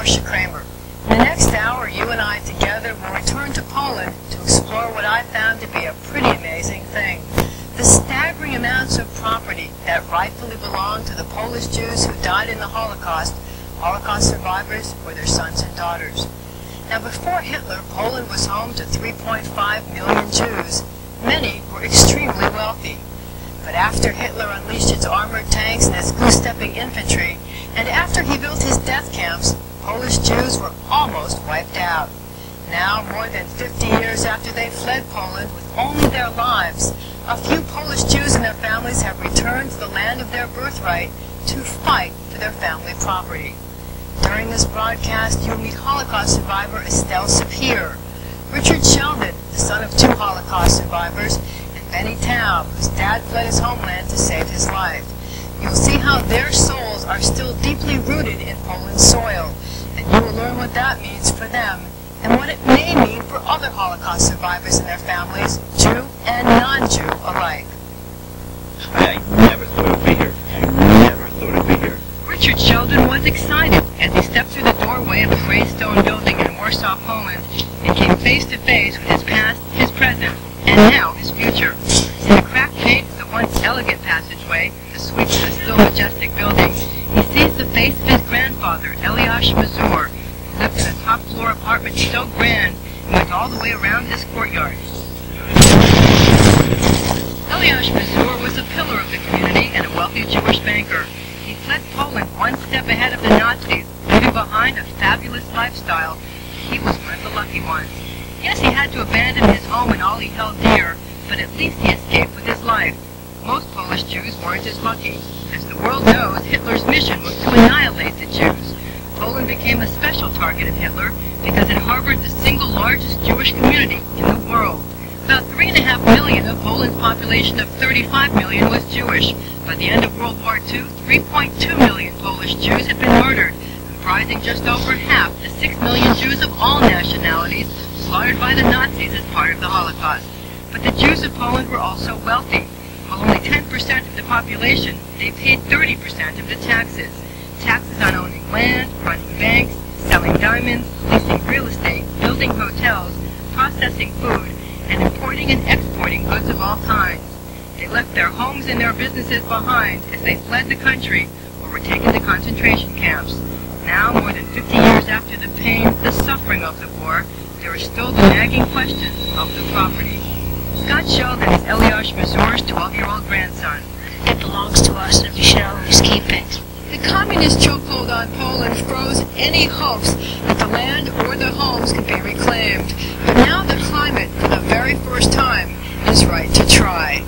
Marcia Kramer. In the next hour, you and I together will return to Poland to explore what I found to be a pretty amazing thing. The staggering amounts of property that rightfully belonged to the Polish Jews who died in the Holocaust, Holocaust survivors, or their sons and daughters. Now, before Hitler, Poland was home to 3.5 million Jews. Many were extremely wealthy. But after Hitler unleashed its armored tanks and its goose-stepping infantry, and after he built his death camps, Polish Jews were almost wiped out. Now, more than 50 years after they fled Poland with only their lives, a few Polish Jews and their families have returned to the land of their birthright to fight for their family property. During this broadcast, you'll meet Holocaust survivor Estelle Sapir, Richard Sheldon, the son of 2 Holocaust survivors, and Benny Taub, whose dad fled his homeland to save his life. You'll see how their souls are still deeply rooted in Poland's soil, and you will learn what that means for them and what it may mean for other Holocaust survivors and their families, Jew and non-Jew alike. I never thought I'd be here. I never thought I'd be here. Richard Sheldon was excited as he stepped through the doorway of a gray stone building in Warsaw, Poland, and came face to face with his past, his present, and now his future. In the cracked paint of the once elegant passageway, the sweep of the still majestic building, he sees the face of his grandfather, Eliash Mazur, who lived in a top-floor apartment so grand and went all the way around this courtyard. Eliash Mazur was a pillar of the community and a wealthy Jewish banker. He fled Poland one step ahead of the Nazis, leaving behind a fabulous lifestyle. He was one of the lucky ones. Yes, he had to abandon his home and all he held dear, but at least he escaped with his life. Most Polish Jews weren't as lucky. As the world knows, Hitler's mission was to annihilate the Jews. Poland became a special target of Hitler because it harbored the single largest Jewish community in the world. About 3.5 million of Poland's population of 35 million was Jewish. By the end of World War II, 3.2 million Polish Jews had been murdered, comprising just over half the 6 million Jews of all nationalities slaughtered by the Nazis as part of the Holocaust. But the Jews of Poland were also wealthy. While only 10% of the population, they paid 30% of the taxes. Taxes on owning land, running banks, selling diamonds, leasing real estate, building hotels, processing food, and importing and exporting goods of all kinds. They left their homes and their businesses behind as they fled the country or were taken to concentration camps. Now, more than 50 years after the pain, the suffering of the war, there are still the nagging questions of the property. Scott Sheldon is Eliash Mazur's 12-year-old grandson. It belongs to us and we should always keep it. The communist chokehold on Poland froze any hopes that the land or the homes could be reclaimed. But now the climate, for the very first time, is right to try.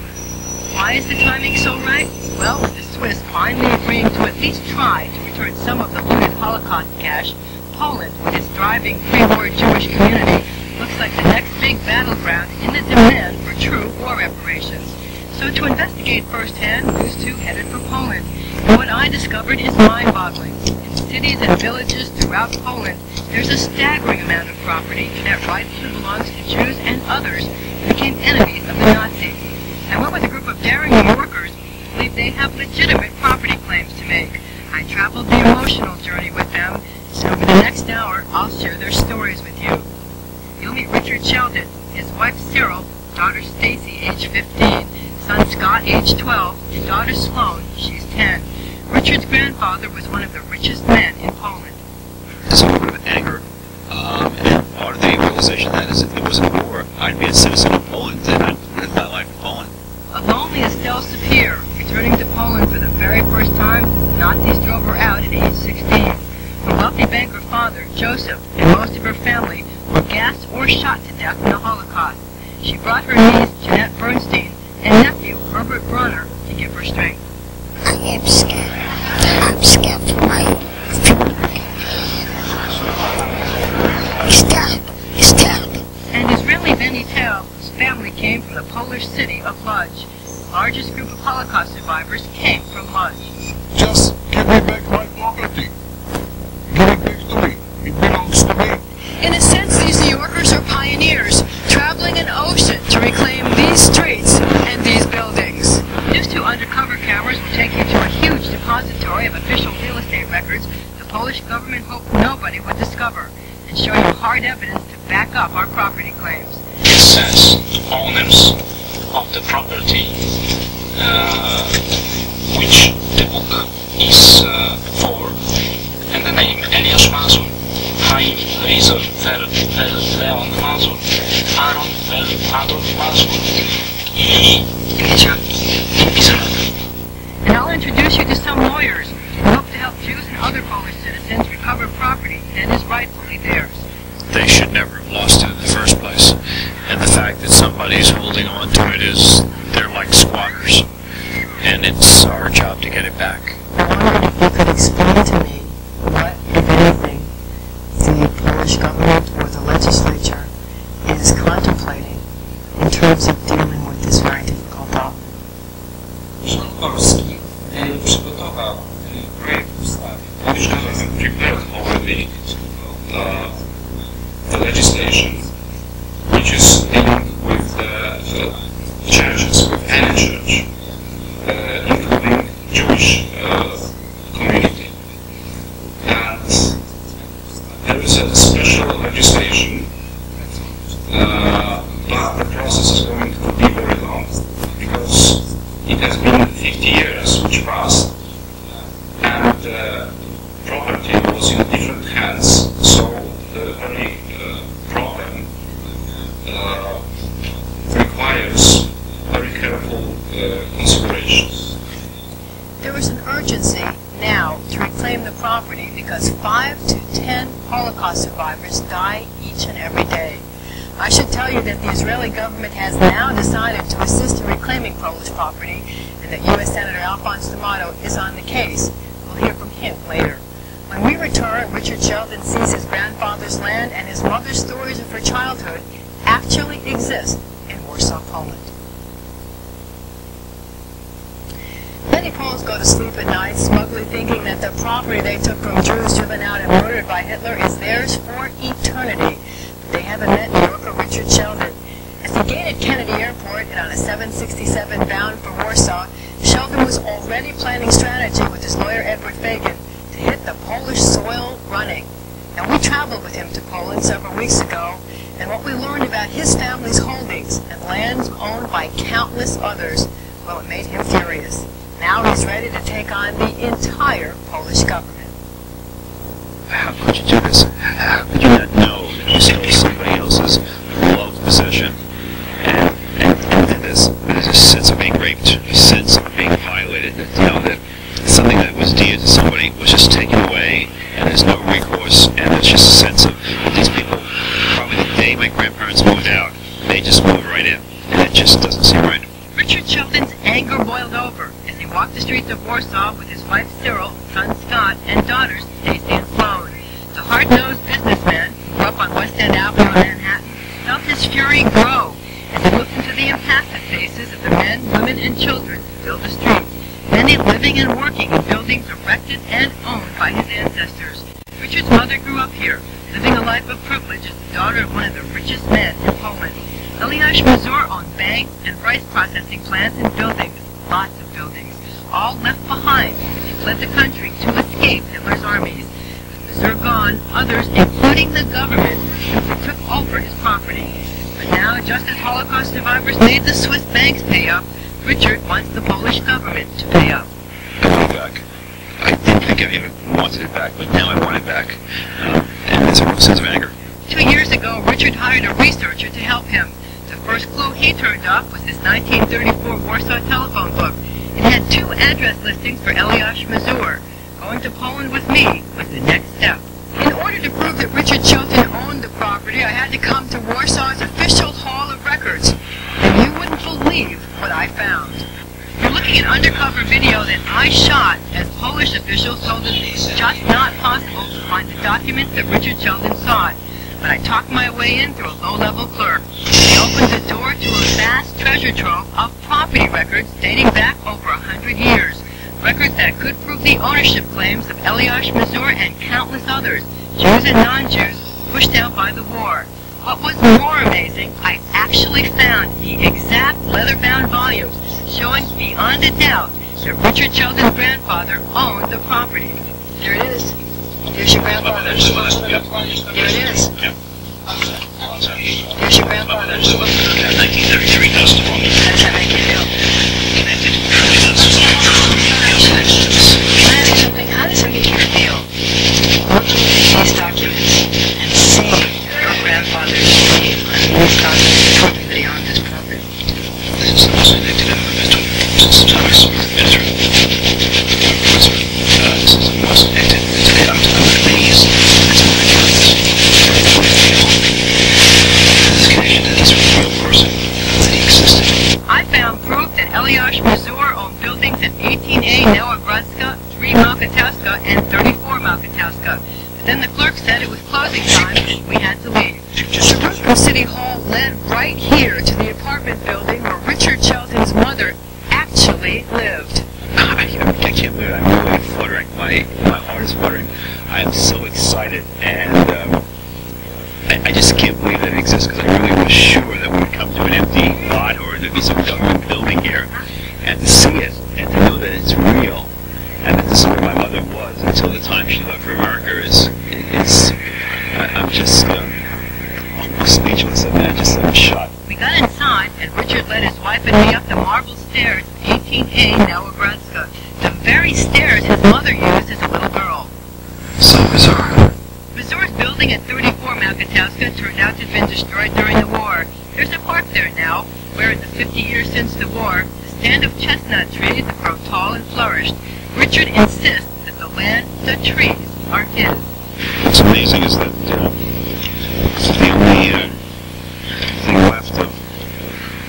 Why is the timing so right? Well, with the Swiss finally agreeing to at least try to return some of the looted Holocaust cash, Poland, with its thriving pre-war Jewish community, looks like the next big battleground in the demand for true war reparations. So to investigate firsthand, those two headed for Poland. And what I discovered is mind-boggling. In cities and villages throughout Poland, there's a staggering amount of property that rightfully belongs to Jews and others who became enemies of the Nazis. I went with a group of daring New Yorkers who believe they have legitimate property claims to make. I traveled the emotional journey with them, and over the next hour, I'll share their stories with you. You'll meet Richard Sheldon, his wife Cyril, daughter Stacy, age 15, son Scott, age 12, and daughter Sloan, she's 10. Richard's grandfather was one of the richest men in Poland. There's a little bit of anger, and part of the realization that is if there wasn't a war, I'd be a citizen of Poland, and I'd live my life in Poland. A lonely Estelle Sapir, returning to Poland for the very first time since the Nazis drove her out at age 16. Her wealthy banker father, Joseph, and most of her family were gassed or shot to death in the Holocaust. She brought her niece, Jeanette Bernstein, and nephew, Herbert Bronner, to give her strength. I am scared. I'm scared for my future. Stop. And Israeli Benny Taub, whose family came from the Polish city of Lodz. The largest group of Holocaust survivors came from Lodz. Just give me back my property. Give it back to me. It belongs to me. In a sense, these New Yorkers are pioneers, traveling an ocean to reclaim these streets and these buildings. These two undercover cameras will take you to a huge depository way of official real estate records the Polish government hoped nobody would discover, and show you hard evidence to back up our property claims. It says the owners of the property, which the book is for, and the name Eliasz Mazur, Chaim Lazar Leon Mazur, Aaron Adolf Mazur i Lidia Bizerek. And I'll introduce you to some lawyers who hope to help Jews and other Polish citizens recover property that is rightfully theirs. They should never have lost it in the first place. And the fact that somebody's holding on to it is, they're like squatters. And it's our job to get it back. I wondered if you could explain to me what, if anything, the Polish government or the legislature is contemplating in terms of dealing with this very difficult problem. Rząd polski przygotował projekt ustawy. Polish government prepared already the legislation which is dealing with the churches, with any church, including Jewish community. And there is a special legislation, but the process is going to be very long because it has been 50 years which passed, and property was in different hands, so the very problem requires very careful considerations. There is an urgency now to reclaim the property because 5 to 10 Holocaust survivors die each and every day. I should tell you that the Israeli government has now decided to assist in reclaiming Polish property, and that U.S. Senator Alphonse D'Amato is on the case. We'll hear from him later. When we return, Richard Sheldon sees his grandfather's land and his mother's stories of her childhood actually exist in Warsaw, Poland. Many Poles go to sleep at night smugly thinking that the property they took from Jews driven out and murdered by Hitler is theirs for eternity. But they haven't met New Yorker Richard Sheldon. As he gained at Kennedy Airport and on a 767 bound for Warsaw, Sheldon was already planning strategy with his lawyer Edward Fagan to hit the Polish soil running. Now, we traveled with him to Poland several weeks ago, and what we learned about his family's holdings and lands owned by countless others, well, it made him furious. Now he's ready to take on the entire Polish government. How could you do this? How could you not know that you stole somebody else's loved possession? And there's a sense of being raped, a sense of being violated. You know, that something that was dear to somebody was just taken away, and there's no recourse, and there's just a sense of these people, probably the day my grandparents moved out, they just moved right in, and it just doesn't seem right. Richard Sheldon's anger boiled over as he walked the streets of Warsaw with his wife Cyril, son Scott, and daughters Stacy and Sloan. The hard-nosed businessman, who grew up on West End Avenue in Manhattan, felt his fury grow as he looked into the impassive faces of the men, women, and children who filled the streets, many living and working in buildings erected and owned by his ancestors. Richard's mother grew up here, living a life of privilege as the daughter of one of the richest men in Poland. Eliasz Mazur owned banks and rice processing plants and buildings, lots of buildings, all left behind as he fled the country to escape Hitler's armies. With Mazur gone, others, including the government, simply took over his property. But now, just as Holocaust survivors made the Swiss banks pay up, Richard wants the Polish government to pay up. I want it back. I didn't think I even wanted it back, but now I want it back. And it's a real sense of anger. 2 years ago, Richard hired a researcher to help him. The first clue he turned up was this 1934 Warsaw telephone book. It had 2 address listings for Eliasz Mazur. Going to Poland with me was the next step. In order to prove that Richard Sheldon owned the property, I had to come to Warsaw's official Hall of Records. And you wouldn't believe what I found. You're looking at undercover video that I shot as Polish officials told us it's just not possible to find the documents that Richard Sheldon sought. But I talked my way in through a low-level clerk. He opened the door to a vast treasure trove of property records dating back over 100 years. Records that could prove the ownership claims of Eliasz Mazur and countless others, Jews and non-Jews, pushed out by the war. What was more amazing, I actually found the exact leather-bound volumes showing beyond a doubt that Richard Sheldon's grandfather owned the property. There it is. There's your grandfather. There it is. Yep. There's your grandfather. 1933 customer. How does that make you feel? Connected. How does it make you feel? Looking at these documents and seeing your grandfather's name on these documents proving that he owned this property. This is connected to since Thomas Editor. This is most connected. I'm amazed. This connection to this real person that he existed. I found proof that Eliash Mazur owned buildings at 18A Novogradska, 3 Malkatowska, and 34 Malkatowska. But then the clerk said it was closing time and we had to leave. Jerusalem City Hall led right here to the apartment building where Richard Sheldon's mother actually lived. I can't believe it. I'm really fluttering. My heart is fluttering. I am so excited, and I just can't believe that it exists, because I really was sure that we would come to an empty lot or there'd be some government building here, and to see it and to know that it's real and that this is where my mother was until the time she left for America I'm just almost speechless. I'm shocked. We got inside, and Richard led his wife and me up the marble stairs of 18A Novogradska, the very stairs his mother used as a little girl. So bizarre. Mazur's building at 34 Malkatowska turned out to have been destroyed during the war. There's a park there now, where in the 50 years since the war, the stand of chestnut trees have grown tall and flourished. Richard insists that the land, the trees, are his. What's amazing is that the only thing left of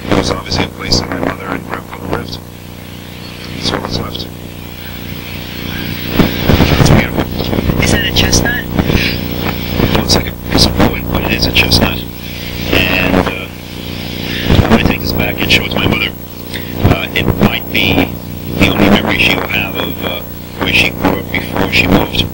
there was obviously a place that my mother and grandfather lived. That's all that's left. It's beautiful. Is that a chestnut? Well, it's like a piece of wood, but it is a chestnut. And when I take this back and show it to my mother, it might be the only memory she will have of where she grew up before she moved.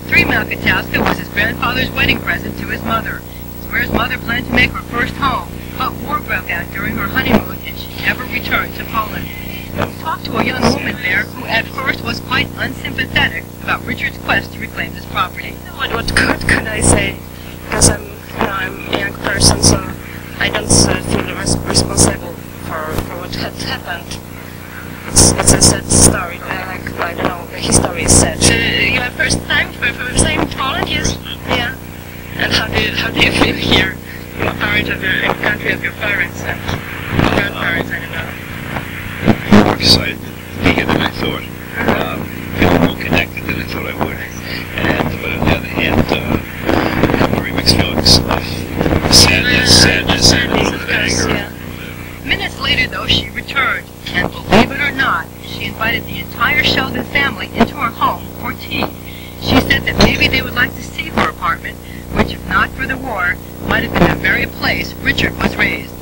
3 Malkatowska was his grandfather's wedding present to his mother. It's where his mother planned to make her first home, but war broke out during her honeymoon and she never returned to Poland. We talked to a young woman there who at first was quite unsympathetic about Richard's quest to reclaim this property. What good could I say? Because I'm a young person, so I don't feel responsible for what had happened. It's a sad story. I don't know. The history is sad. You have first time in Poland, yes? Yeah. And how do you feel here? You're part of your country of your parents and grandparents. I don't know. I'm more excited to be here than I thought. Feeling more connected than I thought I would. But on the other hand, very mixed feelings of sadness, and anger. Yeah. Minutes later, though, she returned, and believe it or not, she invited the entire Sheldon family into her home for tea. She said that maybe they would like to see her apartment, which, if not for the war, might have been the very place Richard was raised.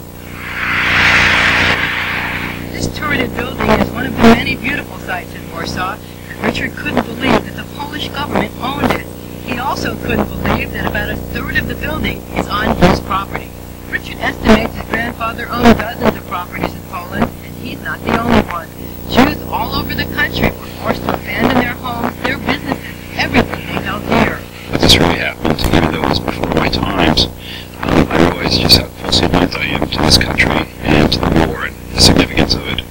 This turreted building is one of the many beautiful sights in Warsaw, and Richard couldn't believe that the Polish government owned it. He also couldn't believe that about a third of the building is on his property. Richard estimates his grandfather owned dozens of properties in Poland, and he's not the only one. Jews all over the country were forced to abandon their homes, their businesses, everything they held dear. But this really happened, even though it was before my times. I realized just how closely linked I am to this country and to the war and the significance of it.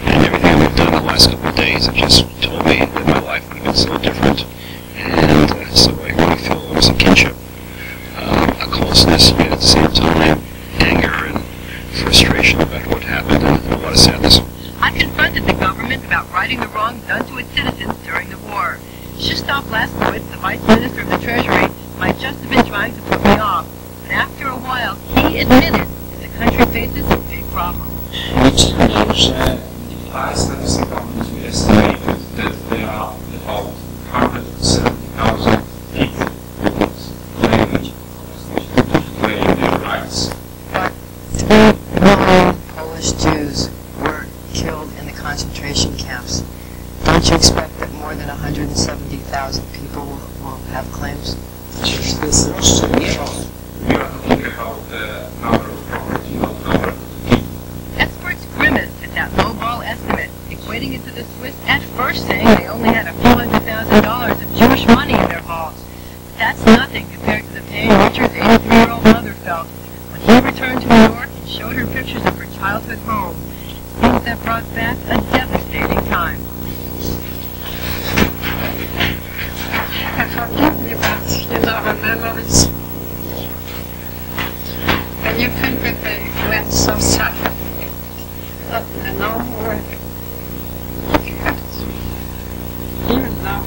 And everything we've done the last couple of days have just told me that my life would have been so different. And so I really feel almost a kinship, a closeness, yet at the same time, anger and frustration about what happened and a lot of sadness. I confronted the government about righting the wrongs done to its citizens during the war. Krzysztof Laskowitz, the Vice Minister of the Treasury, might just have been trying to put me off. But after a while, he admitted that the country faces a big problem. Which means that the statistics companies we estimated that there are about 170,000 people claiming their rights. But 3 million Polish Jews were killed in the concentration camps. Don't you expect that more than 170,000 people will have claims? We are talking about the number of property, not number of people. Experts grimaced at that lowball estimate, equating wading into the Swiss, at first saying they only had a few $100,000 of Jewish money in their halls. But that's nothing compared to the pain Richard's 83-year-old mother felt when he returned to New York and showed her pictures of her childhood home. Things that brought back a devastating time. I forgive you, but you know her memories. And you think that they went so sad. And no word. Even now.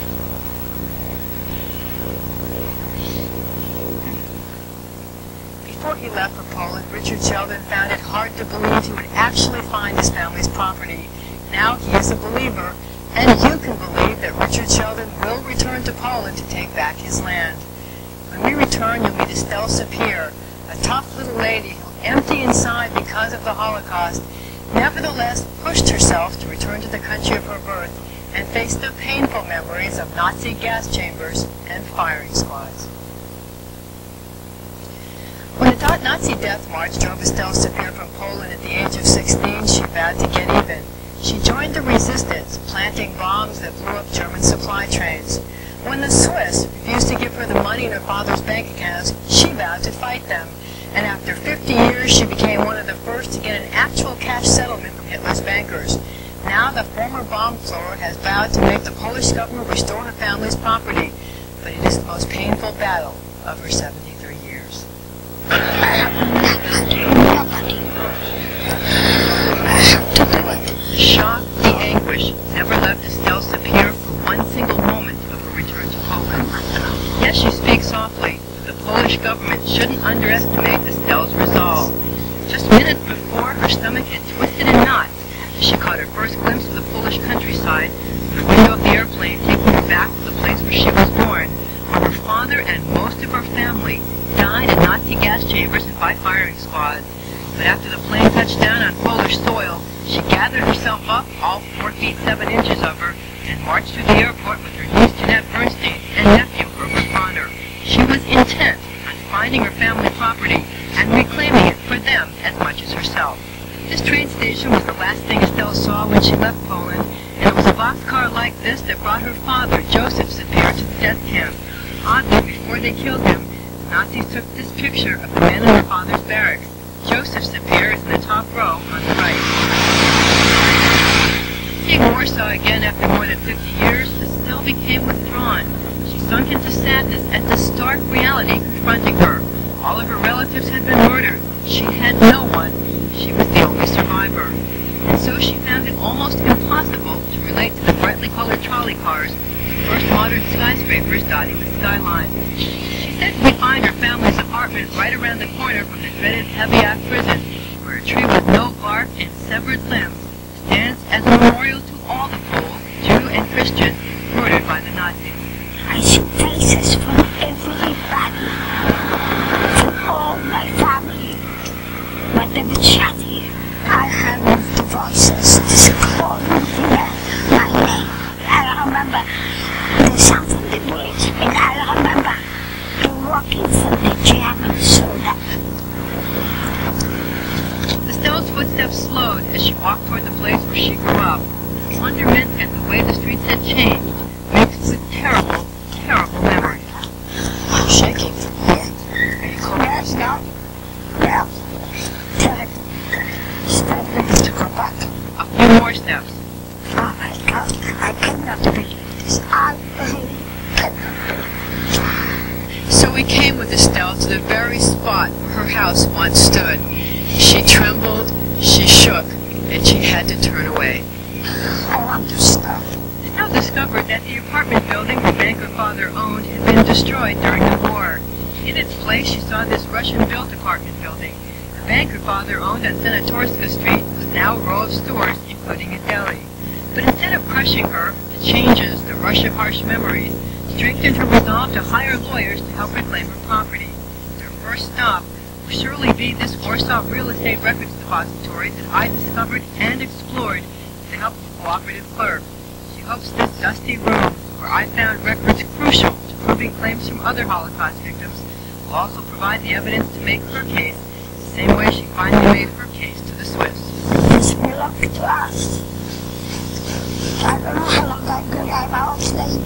Before he left for Poland, Richard Sheldon found it hard to believe he would actually find his family's property. Now he is a believer, and you can believe that Richard Sheldon will return to Poland to take back his land. When we return, you'll meet Estelle Sapir, a tough little lady who, empty inside because of the Holocaust, nevertheless pushed herself to return to the country of her birth and face the painful memories of Nazi gas chambers and firing squads. When the Nazi death march drove Estelle Sapir from Poland at the age of 16, she vowed to get even. She joined the resistance, planting bombs that blew up German supply trains. When the Swiss refused to give her the money in her father's bank accounts, she vowed to fight them. And after 50 years, she became one of the first to get an actual cash settlement from Hitler's bankers. Now the former bomb thrower has vowed to make the Polish government restore her family's property, but it is the most painful battle of her 73 years. I have to do it. The shock, the anguish, never left Estelle Sapir for one single moment of her return to Poland. Yes, she speaks softly, but the Polish government shouldn't underestimate Estelle's resolve. Just minutes before, her stomach had twisted in knots as she caught her first glimpse of the Polish countryside through the window of the airplane taking her back to the place where she was born, where her father and most of her family died in Nazi gas chambers and by firing squads. But after the plane touched down on Polish soil, she gathered herself up, all 4 feet 7 inches of her, and marched through the airport with her niece Jeanette Bernstein and nephew Herbert Bonner. She was intent on finding her family property and reclaiming it for them as much as herself. This train station was the last thing Estelle saw when she left Poland, and it was a boxcar like this that brought her father, Joseph Sapir, to the death camp. Oddly, before they killed him, the Nazis took this picture of the men in her father's barracks. Joseph Sapir is in the top row on the right. Seeing Warsaw again after more than 50 years, Estelle became withdrawn. She sunk into sadness at the stark reality confronting her. All of her relatives had been murdered. She had no one. She was the only survivor. And so she found it almost impossible to relate to the brightly colored trolley cars, the first modern skyscrapers dotting the skyline. She said we'd find her family's apartment right around the corner from the dreaded Heviak prison, where a tree with no bark and severed limbs stands as a memorial to all the Poles, Jew and Christian, murdered by the Nazis. I see faces from everybody, from all my family. But they were chatty. I heard the voices calling my name. I remember the sound of the bullets, and I remember the walking from the German soldier. Estelle's footsteps slowed as she walked toward the place where she grew up. Wonderment at the way the streets had changed, mixed with terrible, terrible memories. I'm shaking from here. Are you cold? Yes, no. Well, stop ready to go back. A few more steps. Oh my God, I cannot believe this. I really cannot believe it. So we came with Estelle to the very spot where her house once stood. She trembled, she shook, and she had to turn away. I want to stop. Estelle discovered that the apartment building her banker father owned had been destroyed during the war. In its place, she saw this Russian-built apartment building. The banker father owned on Senatorska Street was now a row of stores, including a deli. But instead of crushing her, the changes, the rush of harsh memories, strengthened her resolve to hire lawyers to help reclaim her property. Their first stop will surely be this Warsaw Real Estate Records Depository that I discovered and explored with the help of a cooperative clerk. She hopes this dusty room, where I found records crucial to proving claims from other Holocaust victims, will also provide the evidence to make her case, the same way she finally made her case to the Swiss. This belongs to us. I don't know how long I'm going to have out today.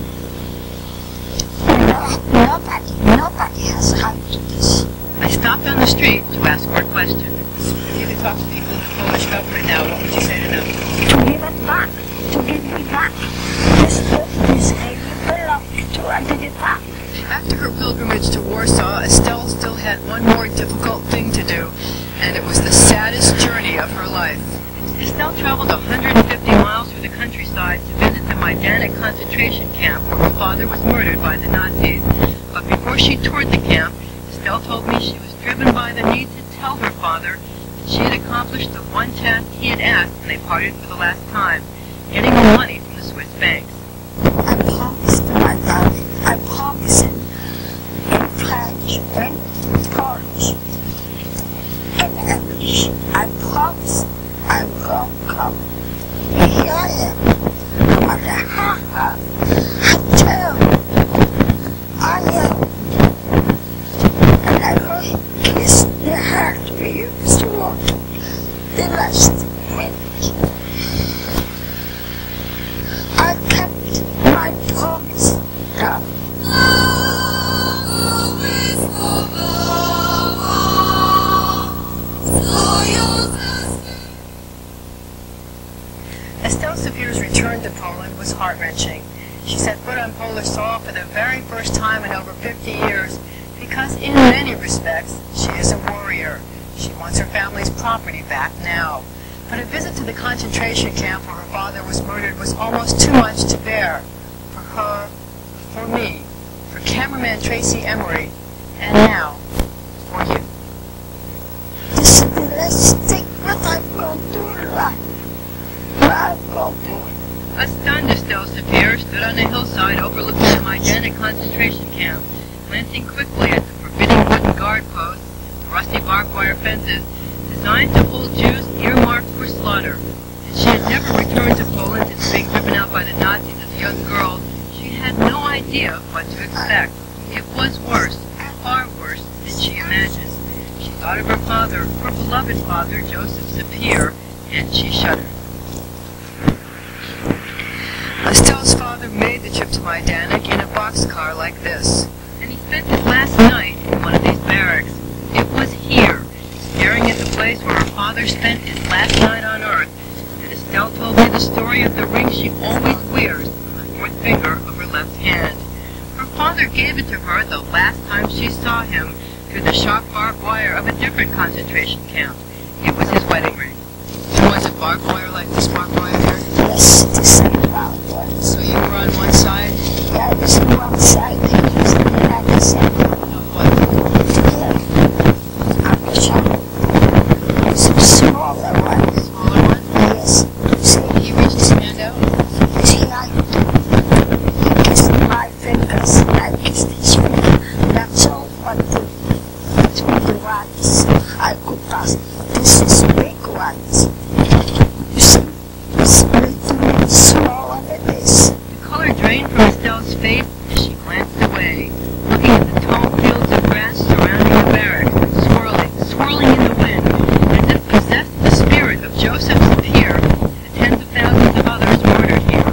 Nobody has time to this. I stopped on the street to ask her a question. If you could talk to people in the Polish government now, what would you say to them? To give it back. To give me back. This area belongs to I give it back. After her pilgrimage to Warsaw, Estelle still had one more difficult thing to do, and it was the saddest journey of her life. Estelle traveled 150 miles through the countryside to visit the Majdanek concentration camp where her father was murdered by the Nazis. But before she toured the camp, Estelle told me she was driven by the need to tell her father that she had accomplished the one task he had asked when they parted for the last time, getting the money from the Swiss banks. I promised my darling. I promised him in French, in Polish, in English. I promised I will come. Here I am. On the I tell I am. And I will kiss the heart we used to walk the last minute. I kept my promise. Now. Estelle Sevier's return to Poland was heart-wrenching. She set foot on Polish soil for the very first time in over 50 years because in many respects she is a warrior. She wants her family's property back now. But a visit to the concentration camp where her father was murdered was almost too much to bear. For her, for me, for cameraman Tracy Emery, and now, for you. This is the last thing that I'm going to do in life. A stunned Estelle Sevier stood on a hillside overlooking the Majdanek concentration camp, glancing quickly at the forbidding wooden guard posts, the rusty barbed wire fences, designed to hold Jews earmarked for slaughter. And she had never returned to Poland since being driven out by the Nazis as a young girl. She had no idea what to expect. It was worse, far worse than she imagined. She thought of her father, her beloved father, Joseph Sapir, and she shuddered. Estelle's father made the trip to Majdanek in a boxcar like this, and he spent his last night in one of these barracks. It was here, staring at the place where her father spent his last night on Earth, that Estelle told me the story of the ring she always wears on the fourth finger of her left hand. Her father gave it to her the last time she saw him through the shock barbed wire of a different concentration camp. It was his wedding ring. And was it barbed wire like this barbed wire here? Yes, the same barbed wire. So you were on one side? Yeah, I was on one side and he was on the other side. Of what? I'm a child. Some smaller ones. Smaller one? Yes. See, He reached his hand out? see, he kissed my fingers and I kissed his finger. That's all what the ones I could pass. This is big ones. You see, it's little smaller than this. The color drained from Estelle's face as she glanced away, looking at the tall fields of grass surrounding the barracks, swirling in the wind, as if possessed of the spirit of Joseph Sapir and the tens of thousands of others murdered here.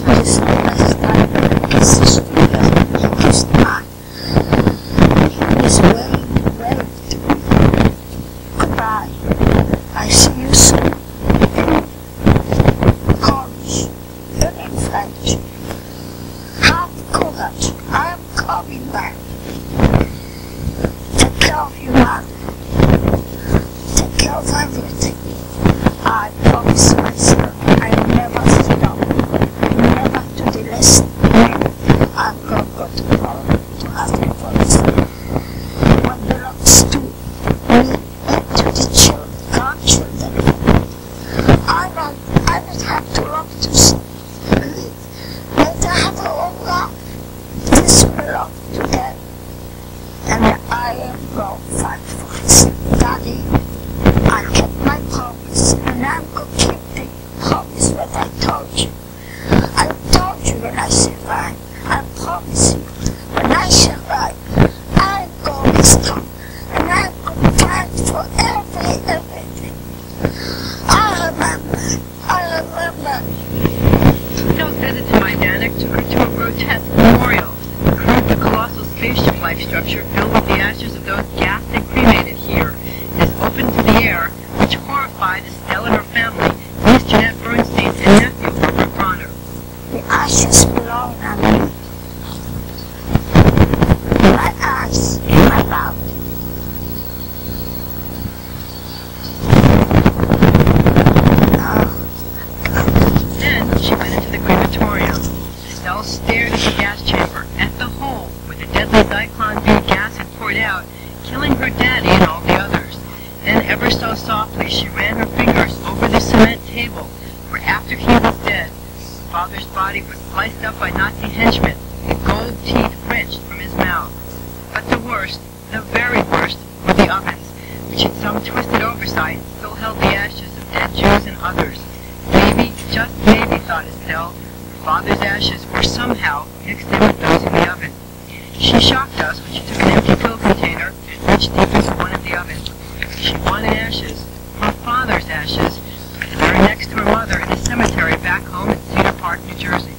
This is the last time I kissed his finger. He kissed mine. He was waved to me. Goodbye. I see you soon. Polish and in French. Have courage. I am coming back. Take care of you, man. Take care of everything. I promise myself I never stop. Never to the lesson. I'm going to go to Poland to ask me for this. What belongs to me and to the grandchildren. I don't have to look to live. Let them have their own life. This belongs to them. And I am going to fight for this. Daddy, I kept my promise and I'm going to keep the promise that I told you. I told you when I survive. I promise you. When I survive, I'm going to stop. And I'm going to fight for everything. I remember. memorial, the colossal spaceship-like structure filled with the ashes of those gassed and cremated here, is open to the air, which horrified Estelle and her family, Miss Jeanette Bernstein and nephew Herbert Bronner. The ashes belong on me. My eyes in my mouth. Then she went into the crematorium. Estelle stared at the gas chamber, at the hole where the deadly Zyklon B gas had poured out, killing her daddy and all the others. Then ever so softly she ran her fingers over the cement table, where after he was dead, father's body was sliced up by Nazi henchmen, the gold teeth wrenched from his mouth. But the worst, the very worst, were the ovens, which in some twisted oversight still held the ashes of dead Jews and others. Maybe, just maybe, thought Estelle, her father's ashes were somehow mixed in with those in the oven. She shocked us when she took an empty pill container and reached deep into one of the ovens. She wanted ashes, her father's ashes, buried next to her mother in a cemetery back home in Cedar Park, New Jersey.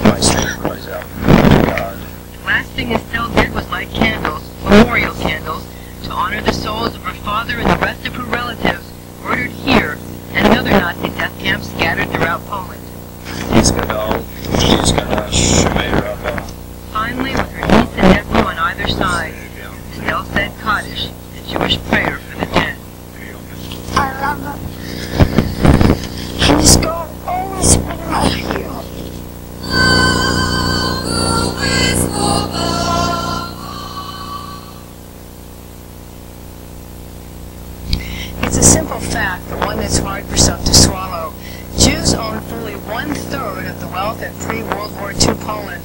My stomach cries out. Oh, God. The last thing Estelle did was light candles, memorial candles, to honor the souls of her father and the rest of her relatives murdered here and in other Nazi death camps scattered throughout Poland. He's gonna shmeir up. Finally, with her niece and nephew on either side, Estelle said Kaddish, the Jewish prayer for the dead. I love him. He's going to always be my hero. It's a simple fact, but one that's hard for some to swallow. Jews own fully 1/3 of the wealth in pre-World War II Poland,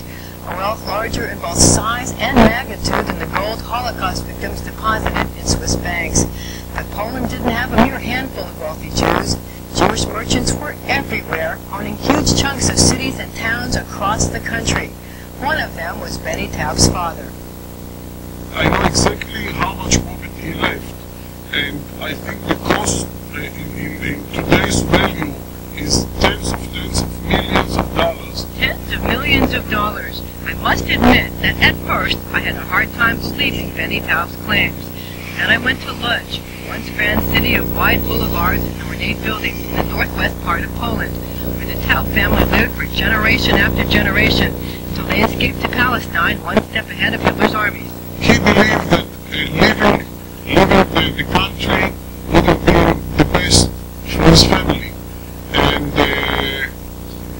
a wealth larger in both size and magnitude than the gold Holocaust victims deposited in Swiss banks. But Poland didn't have a mere handful of wealthy Jews. Jewish merchants were everywhere, owning huge chunks of cities and towns across the country. One of them was Benny Taub's father. I know exactly how much property he left, and I think the cost in today's value is tens of millions of dollars. Tens of millions of dollars. I must admit that at first I had a hard time believing Benny Taub's claims. Then I went to Lodz, once grand city of wide boulevards and ornate buildings in the northwest part of Poland, where the Taub family lived for generation after generation until they escaped to Palestine one step ahead of Hitler's armies. He believed that leaving the country would have been the best for his family. And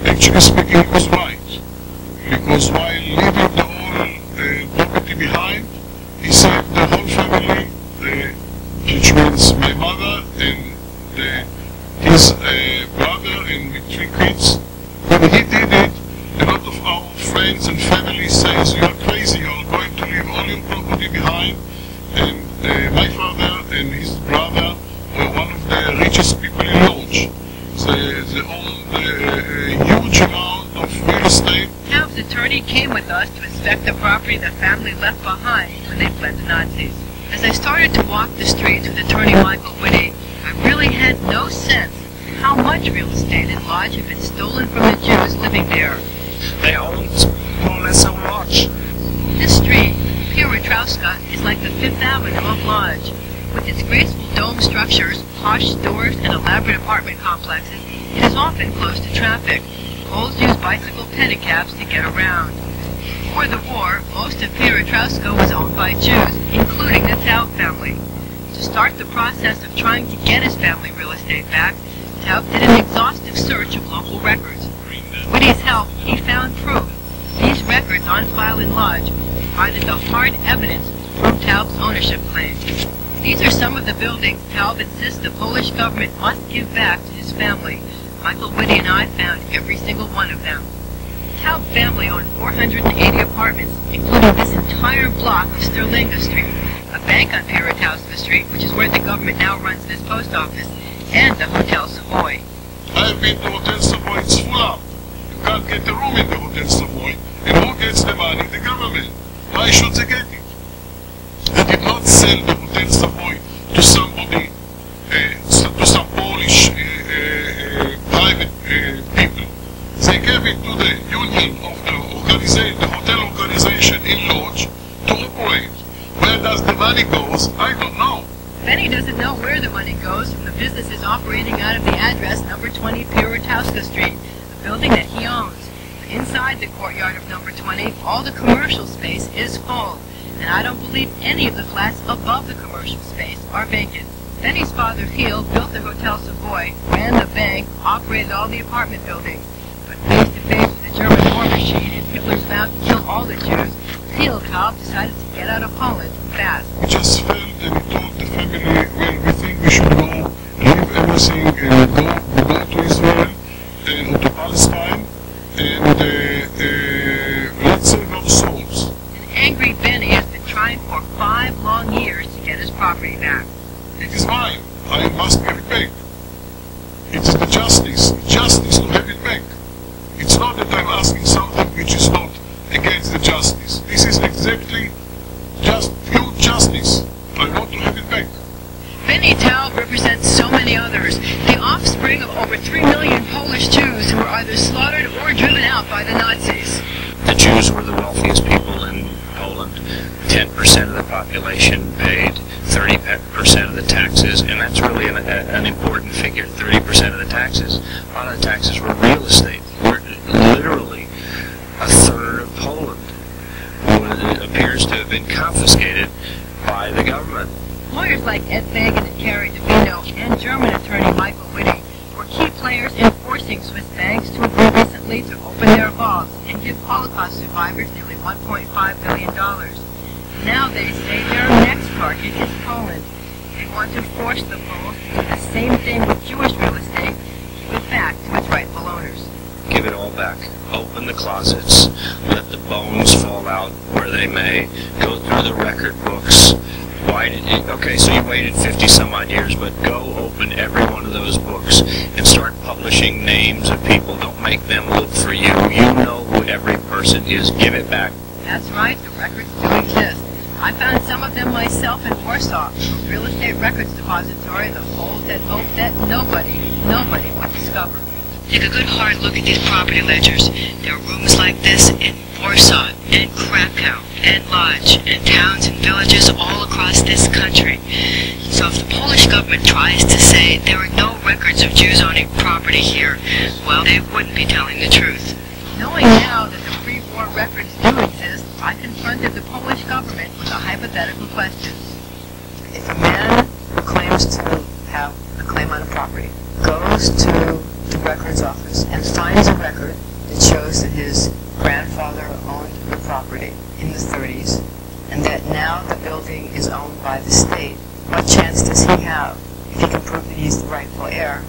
actually speaking, he was right. Because while leaving the whole property behind, he saved the whole family, which means my mother and his brother and with 3 kids. When he did it, a lot of our friends and family says, "You are crazy, you are going to leave all your property behind." And my father and his brother were one of the richest people in Lodz. They owned a huge amount of real estate. Taub's attorney came with us to inspect the property the family left behind when they fled the Nazis. As I started to walk the streets with attorney Michael Whitty, I really had no sense how much real estate in Lodz had been stolen from the Jews living there. They owned more or less so much. This street, Peretrowska, is like the Fifth Avenue of Lodz. With its graceful dome structures, posh stores, and elaborate apartment complexes, it is often close to traffic. Poles use bicycle pedicabs to get around. Before the war, most of Peretrowska was owned by Jews, including the Taub family. To start the process of trying to get his family real estate back, Taub did an exhaustive search of local records. With his help, he found proof. These records on file in Lodz provided the hard evidence to prove Taub's ownership claim. These are some of the buildings Taub insists the Polish government must give back to his family. Michael Whitty and I found every single one of them. Taub family owned 480 apartments, including this entire block of Sterlinga Street, a bank on Peretrowska Street, which is where the government now runs this post office, and the Hotel Savoy. I've been to Hotel Savoy, it's full up. You can't get a room in the Hotel Savoy. And who gets the money? The government. Why should they get it? They did not sell the Hotel Savoy to somebody, to some Polish private people. They gave it to the union of the hotel organization in Lodz to operate. Where does the money goes? I don't know. Benny doesn't know where the money goes from the businesses operating out of the address number 20 Pirotowska Street, a building that he owns. Inside the courtyard of number 20, all the commercial space is full, and I don't believe any of the flats above the commercial space are vacant. Benny's father, Thiel, built the Hotel Savoy, ran the bank, operated all the apartment buildings. But face to face with the German war machine and Hitler's vow to kill all the Jews, Thiel decided to get out of Poland fast. We just felt and we told the family, well, we think we should go, leave everything and go to Israel or to Palestine and let's save our souls. An angry Benny has been trying for 5 long years to get his property back. It is mine. I must have it back. It is the justice to have it back. It's not that I'm asking something which is not against the justice. This is exactly just pure justice. I want to have it back. Benny Taub represents so many others, the offspring of over 3 million Polish Jews who were either slaughtered or driven out by the Nazis. The Jews were the wealthiest people in Poland. 10% of the population paid 30% of the taxes, and that's really an important figure, 30% of the taxes. A lot of the taxes were real estate. We're literally a third of Poland appears to have been confiscated by the government. Lawyers like Ed Fagan and Carrie DeVino and German attorney Michael Whitty were key players in forcing Swiss banks to agree recently to open their vaults and give Holocaust survivors nearly $1.5 billion. Now they say their next target is Poland. They want to force the Poles to do the same thing with Jewish real estate, give it back to its rightful owners. Give it all back. Open the closets. Let the bones fall out where they may. Go through the record books. Okay, so you waited 50 some odd years, but go open every one of those books and start publishing names of people. Don't make them look for you. You know who every person is. Give it back. That's right, the records do exist. I found some of them myself in Warsaw, a real estate records depository the Poles had hoped that nobody would discover. Take a good hard look at these property ledgers. There are rooms like this in Warsaw and Krakow and Lodz and towns and villages all across this country. So if the Polish government tries to say there are no records of Jews owning property here, well, they wouldn't be telling the truth. Knowing now that the pre-war records do exist, I confronted the Polish government with a hypothetical question. If a man who claims to have a claim on a property goes to the records office and finds a record that shows that his grandfather owned the property in the 30s and that now the building is owned by the state, what chance does he have, if he can prove that he's the rightful heir,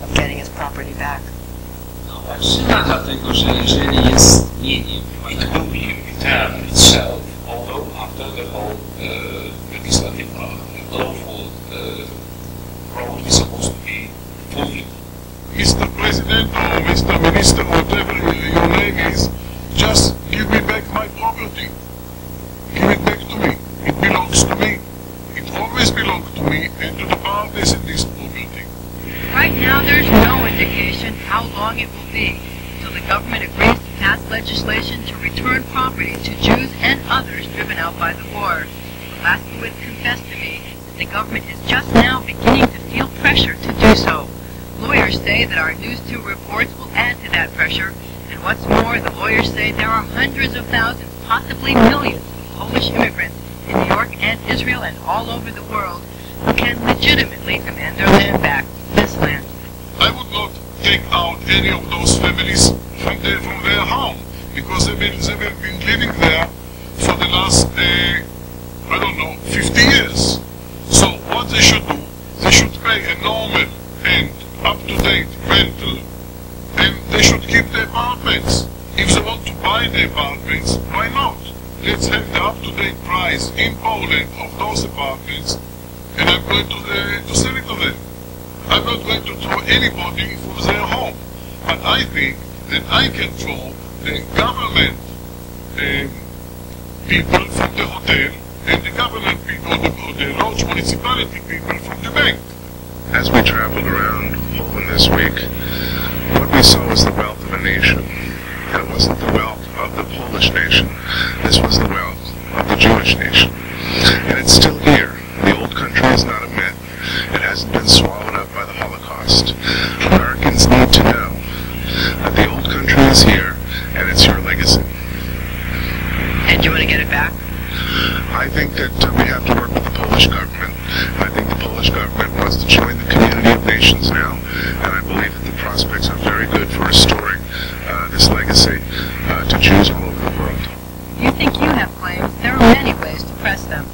of getting his property back? Zaczyna dlatego, że jeżeli jest it will be returned itself, although after the whole legislative lawful road is supposed to be fulfilled. Mr. President or Mr. Minister, whatever your name is, just give me back my property. Give it back to me. It belongs to me. It always belonged to me and to the partners in this property. Right now, there's no indication how long it will be until the government agrees to pass legislation to return property to Jews and others driven out by the war. Laskowitz confessed to me that the government is just now beginning to feel pressure to do so. Lawyers say that our News 2 reports will add to that pressure, and what's more, the lawyers say there are hundreds of thousands, possibly millions, of Polish immigrants in New York and Israel and all over the world who can legitimately demand their land back, this land. I would not take out any of those families from their home, because they've been living there for the last, 50 years. So what they should do, they should pay a normal and up-to-date rental, and they should keep the apartments. If they want to buy the apartments, why not? Let's have the up-to-date price in Poland of those apartments, and I'm going to sell it to them. I'm not going to throw anybody from their home, but I think that I can throw the government people from the hotel and the government people, the Lodz municipality people from the bank. As we traveled around Poland this week, what we saw was the wealth of a nation. It wasn't the wealth of the Poles. Polish nation. This was the wealth of the Jewish nation. And it's still here. The old country is not a myth. It hasn't been swallowed up by the Holocaust. Americans need to know that the old country is here, and it's your legacy. And do you want to get it back? I think that we have to work with the Polish government. I think the Polish government wants to join the community of nations now, and I believe that the prospects are very good for restoring this legacy to Jews all over the world. You think you have claims? There are many ways to press them.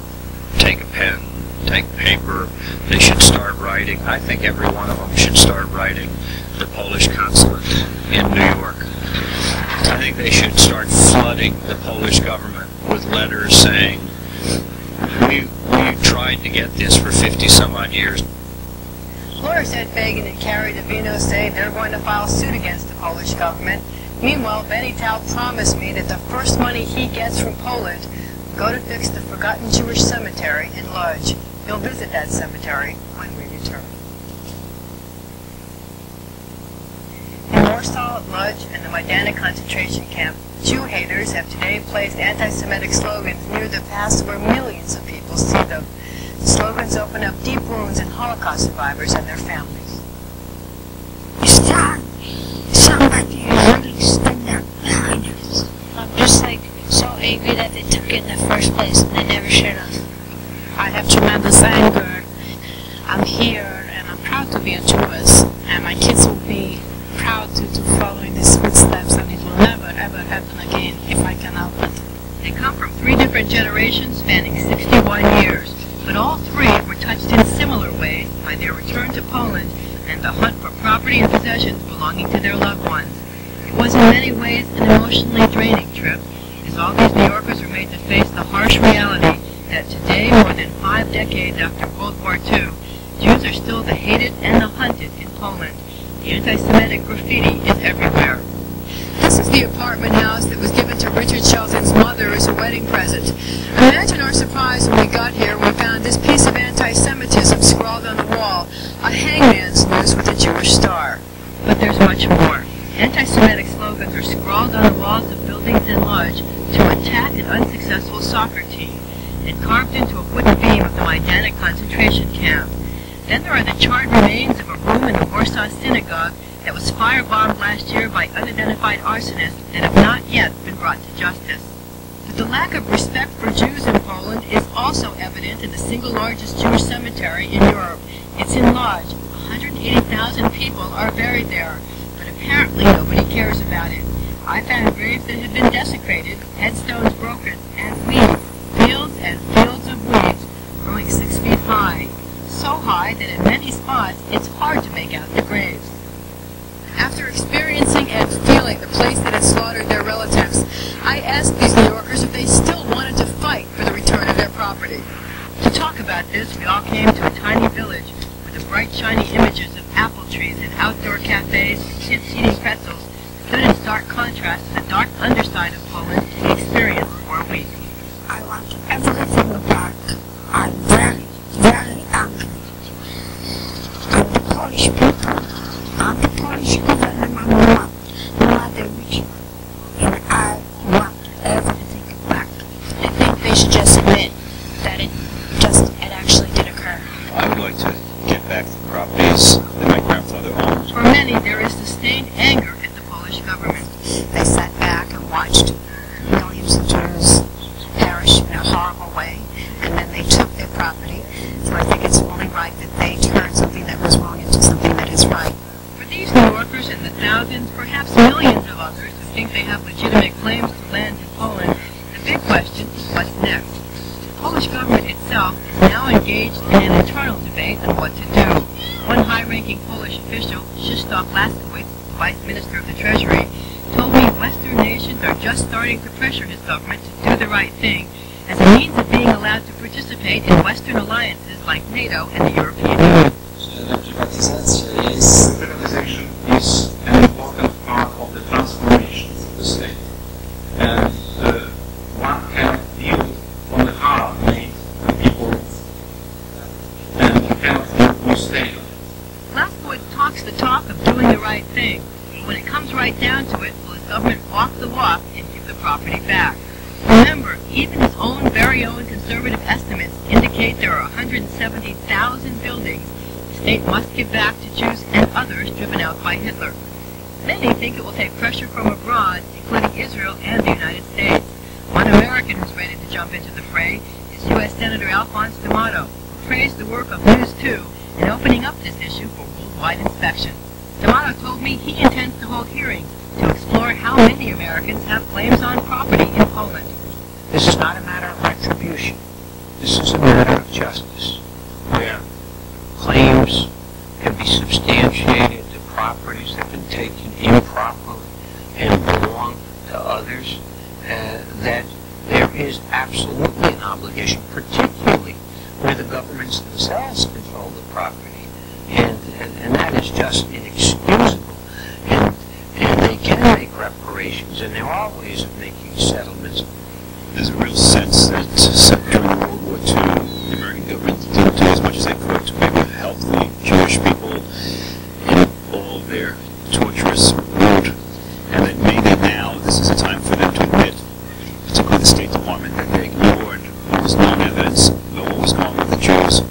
Take a pen, take paper. They should start writing. I think every one of them should start writing the Polish consulate in New York. I think they should start flooding the Polish government with letters saying, we tried to get this for 50 some odd years. Lawyers Ed Fagan and Carrie DeVino say they're going to file suit against the Polish government. Meanwhile, Benny Tao promised me that the first money he gets from Poland will go to fix the forgotten Jewish cemetery in Lodz. He'll visit that cemetery when we return. In Warsaw, Lodz, and the Majdanek concentration camp, Jew haters have today placed anti-Semitic slogans near the paths where millions of people see them. The slogans open up deep wounds in Holocaust survivors and their families. It's time somebody really stand up behind us. I'm just so angry that they took it in the first place and they never shared us. I have tremendous anger. I'm here and I'm proud to be a Jewess, and my kids will be proud to follow in these footsteps, and it will never ever happen again if I can help it. They come from 3 different generations spanning 61 years, but all 3 were touched in similar ways by their return to Poland and the hunt for property and possessions belonging to their loved ones. It was in many ways an emotionally draining trip, as all these New Yorkers were made to face the harsh reality that today, more than 5 decades after World War II, Jews are still the hated and the hunted in Poland. The anti-Semitic graffiti is everywhere. This is the apartment house that was given to Richard Shelton's mother as a wedding present. Imagine our surprise when we got here and we found this piece of anti-Semitism scrawled on the wall, a hangman's noose with a Jewish star. But there's much more. Anti-Semitic slogans are scrawled on the walls of buildings in Lodz to attack an unsuccessful soccer team, and carved into a wooden beam of the Majdanek concentration camp. Then there are the charred remains of a room in the Warsaw synagogue that was firebombed last year by unidentified arsonists that have not yet been brought to justice. But the lack of respect for Jews in Poland is also evident in the single largest Jewish cemetery in Europe. It's in Lodz. 180,000 people are buried there, but apparently nobody cares about it. I found graves that had been desecrated, headstones broken, and weeds, fields and fields of weeds growing 6 feet high. So high that in many spots it's hard to make out the graves. After experiencing and feeling the place that had slaughtered their relatives, I asked these New Yorkers if they still wanted to fight for the return of their property. To talk about this, we all came to a tiny village where the bright, shiny images of apple trees and outdoor cafes and kids eating pretzels stood in stark contrast to the dark underside of Poland we experienced for a week. I want everything back. I'm very, very angry. I'm the Polish people. I'm the Polish government. I'm not the rich. And I want everything back. I think they should just admit that it actually did occur. I would like to get back the properties that my grandfather owned. For many, there is sustained anger at the Polish government. They sat back and watched millions of Jews perish in a horrible way, and then they took their property. So I think it's only right that they turn something that was wrong into something that is right. For these New Yorkers and the thousands, perhaps millions of others who think they have legitimate claims to land in Poland, the big question is what's next. The Polish government itself is now engaged in an internal debate on what to do. One high-ranking Polish official, Krzysztof Laskowicz, Vice Minister of the Treasury, told me Western nations are just starting to pressure his government to do the right thing as a means of being allowed to participate in Western alliances like NATO and the European Union. Privatization is an important part of the transformation of the state. And one cannot build on the heart made the people, and you cannot build new state. Laskowicz talks the talk of doing the right thing, but when it comes right down to it, will his government walk the walk and give the property back. Remember, even his own very own conservative estimates indicate there are 170,000 buildings the state must give back to Jews and others driven out by Hitler. Many think it will take pressure from abroad, including Israel and the United States. One American who's ready to jump into the fray is U.S. Senator Alphonse D'Amato, who praised the work of News 2 in opening up this issue for worldwide inspection. D'Amato told me he intends to hold hearings to explore how many Americans have claims on property in Poland. This is not a matter of retribution. This is a matter of justice, where claims can be substantiated to properties that have been taken improperly and belong to others, that there is absolutely an obligation, particularly where the governments themselves control the property. And that is just inexcusable. And they can make reparations, and there are ways of making settlements. There's a real sense that during World War II, the American government didn't do as much as they could to maybe help the Jewish people in all of their torturous road, and that maybe now this is a time for them to admit, particularly the State Department, that they ignored what was known evidence about what was going on with the Jews,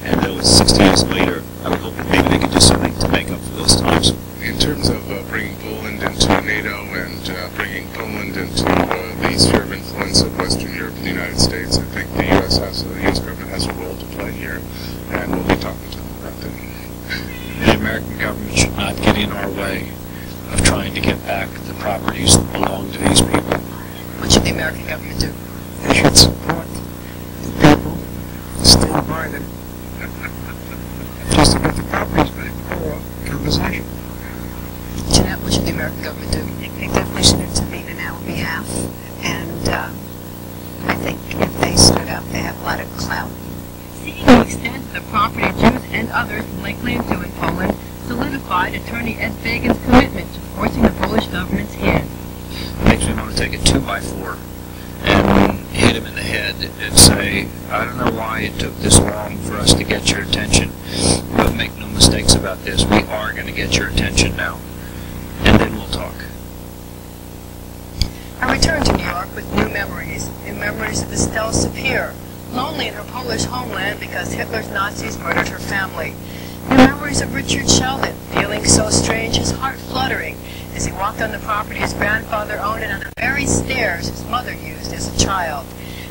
and that was 60 years later, I would hope that maybe they could do something to make up for those times. In terms of bringing Poland into NATO and bringing Poland into the sphere of influence of Western Europe and the United States, I think the U.S. government has a role to play here, and we'll be talking to them about that. The American government should not get in our way of trying to get back the properties that belong to these people. What should the American government do? They should support the people still burning just to get the properties back for compensation. Jeanette, what should the American government do? They definitely should intervene in our behalf, and I think if they stood up, they have a lot of clout. Seeing the extent of the property Jews and others can lay claim to in Poland solidified Attorney Ed Fagan's commitment to forcing the Polish government's hand. Makes me want to take a 2x4 and hit him in the head and say, I don't know why it took this long for us to get your attention, but make no mistakes about this. We are going to get your attention now, and then we'll talk. I returned to New York with new memories of Estelle Sapir, lonely in her Polish homeland because Hitler's Nazis murdered her family. New memories of Richard Sheldon, feeling so strange, his heart fluttering, as he walked on the property his grandfather owned and on the very stairs his mother used as a child.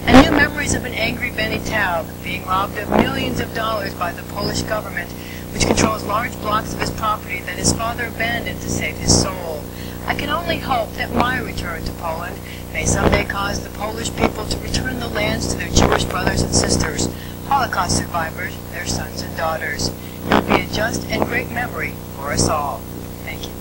And new memories of an angry Benny Taub, being robbed of millions of dollars by the Polish government, which controls large blocks of his property that his father abandoned to save his soul. I can only hope that my return to Poland may someday cause the Polish people to return the lands to their Jewish brothers and sisters, Holocaust survivors, their sons and daughters. It will be a just and great memory for us all. Thank you.